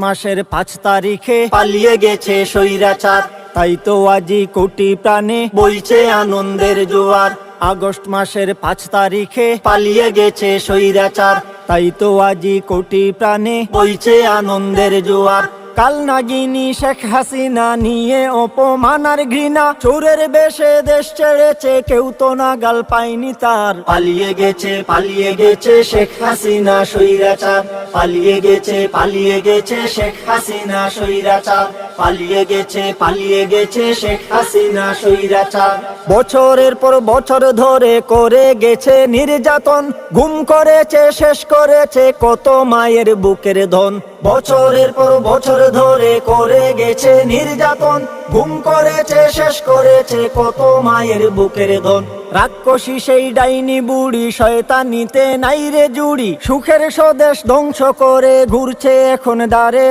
মাসের 5 তারিখে পালিয়ে গেছে স্বৈরাচার, তাই তো আজি কোটি প্রাণে বইছে আনন্দের জোয়ার। আগস্ট মাসের 5 তারিখে পালিয়ে গেছে স্বৈরাচার, তাই তো আজি কোটি প্রাণে বইছে আনন্দের জোয়ার। কাল নাগিনী শেখ হাসিনা নিয়ে অপমান আর ঘৃণা, চোরের বেশে দেশ ছেড়েছে, কেউ তো নাগাল পায়নি তার। পালিয়ে গেছে শেখ হাসিনা স্বৈরাচার, পালিয়ে গেছে শেখ হাসিনা স্বৈরাচার, পালিয়ে গেছে শেখ হাসিনা স্বৈরাচার। বছরের পর বছর ধরে করে গেছে নির্যাতন, গুম করেছে শেষ করেছে কত মায়ের বুকের ধন। বছরের পর বছর ধরে করে গেছে নির্যাতন, গুম করেছে শেষ করেছে কত মায়ের বুকের ধন। রাক্ষসী সেই ডাইনি বুড়ি শয়তানিতে নাই রে জুড়ি, সুখের স্বদেশ ধ্বংস করে ঘুরছে এখন দাঁড়ে